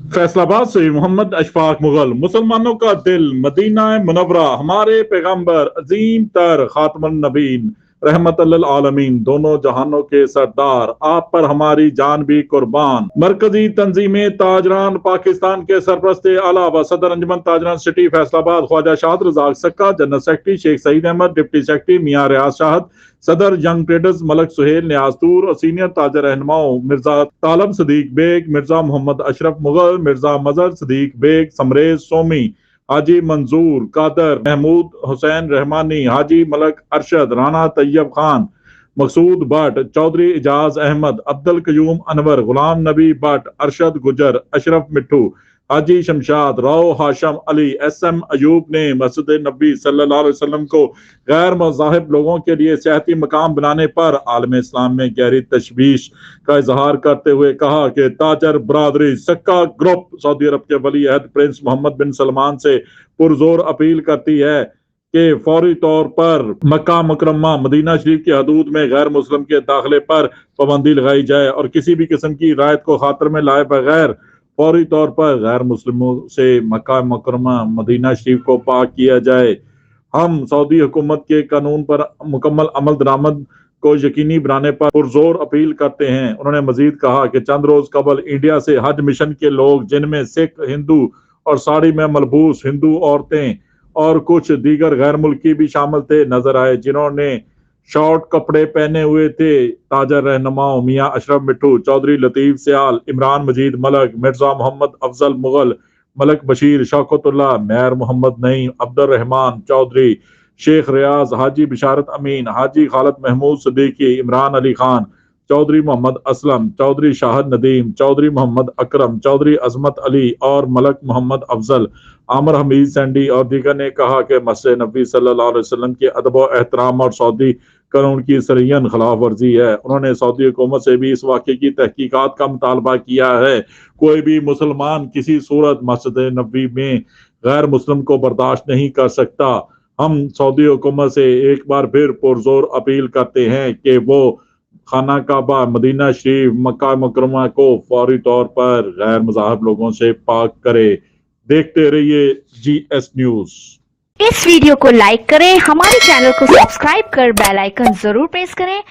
फैसलाबाद से मोहम्मद अशफाक मुगल। मुसलमानों का दिल, मदीना मुनव्वरा, हमारे पैगंबर अजीम तर खातमुन नबीन रहमतुल्लिल आलमीन, दोनों जहानों के सरदार, आप पर हमारी जान भी कुर्बान। मरकजी तंजीमें ताजरान पाकिस्तान के सरपरस्त आला व सदर अंजुमन ताजरान city Faisalabad Khawaja Shahid Razzaq Sakka, general secretary Sheikh Saeed Ahmad, deputy secretary Mian Riaz Shahid, सदर यंग ट्रेडर्स मलक सुहेल न्याजतूर और सीनियर ताजर रहनुमाओं मिर्जा तालब सदीक बेग, मिर्जा मोहम्मद अशरफ मुगल, मिर्जा मजहर सदीक बेग, समरेज सोमी, हाजी मंजूर कादर, महमूद हुसैन रहमानी, हाजी मलक अरशद, राना तैयब खान, मकसूद भट्ट, चौधरी इजाज अहमद, अब्दुल कयूम अनवर, गुलाम नबी भट्ट, अरशद गुजर, अशरफ मिट्टू, हाजी शमशाद, राव हाशम अली, एसएम अयूब ने मस्जिद नबी सल्लल्लाहु अलैहि वसल्लम को गैर मज़ाहिब लोगों के लिए सियाहती मकाम बनाने पर आलम इस्लाम में गहरी तशवीश का इजहार करते हुए कहा कि ताजर बरादरी सक्का ग्रुप सऊदी अरब के वली अहद प्रिंस मोहम्मद बिन सलमान से पुरजोर अपील करती है कि फौरी तौर पर मक्का मुकरमा मदीना शरीफ की हदूद में गैर मुस्लिम के दाखिले पर पाबंदी लगाई जाए और किसी भी किस्म की रायत को खातर में लाए बगैर फौरी तौर पर गैर मुस्लिमों से मक्का मुकरमा मदीना शरीफ को पाक किया जाए। हम सऊदी हुकूमत के कानून पर मुकम्मल अमल दरामद को यकीनी बनाने पर पुरजोर अपील करते हैं। उन्होंने मजीद कहा कि चंद रोज कबल इंडिया से हज मिशन के लोग, जिनमें सिख, हिंदू और साड़ी में मलबूस हिंदू औरतें और कुछ दीगर गैर मुल्की भी शामिल थे, नजर आए, जिन्होंने शॉर्ट कपड़े पहने हुए थे। ताजर रहनुमाओं मियां अशरफ मिट्टू, चौधरी लतीफ सियाल, इमरान मजीद मलक, मिर्जा मोहम्मद अफजल मुगल, मलक बशीर, शौकतुल्लाह, मेयर मोहम्मद नईम, अब्दुल रहमान चौधरी, शेख रियाज, हाजी बिशारत अमीन, हाजी खालिद महमूद सदीकी, इमरान अली खान, चौधरी मोहम्मद असलम, चौधरी शाहद नदीम, चौधरी मोहम्मद अकरम, चौधरी अजमत अली और मलक मोहम्मद अफजल, आमिर हमीद सैंडी और दीगर ने कहा कि मस्जिद नबी सल्लल्लाहु अलैहि वसल्लम के अदब व एहतराम और सऊदी कानून की सरयन खिलाफ वर्जी है। उन्होंने सऊदी हुकूमत से भी इस वाक़े की तहकीकात का मुतालबा किया है। कोई भी मुसलमान किसी सूरत मस्जिद नबी में गैर मुस्लिम को बर्दाश्त नहीं कर सकता। हम सऊदी हुकूमत से एक बार फिर पुरजोर अपील करते हैं कि वो खाना काबा, मदीना शरीफ, मक्का मुकरमा को फौरी तौर पर गैर मज़ाहिब लोगों से पाक करे। देखते रहिए GS न्यूज़। इस वीडियो को लाइक करें, हमारे चैनल को सब्सक्राइब कर बेल आइकन जरूर प्रेस करें।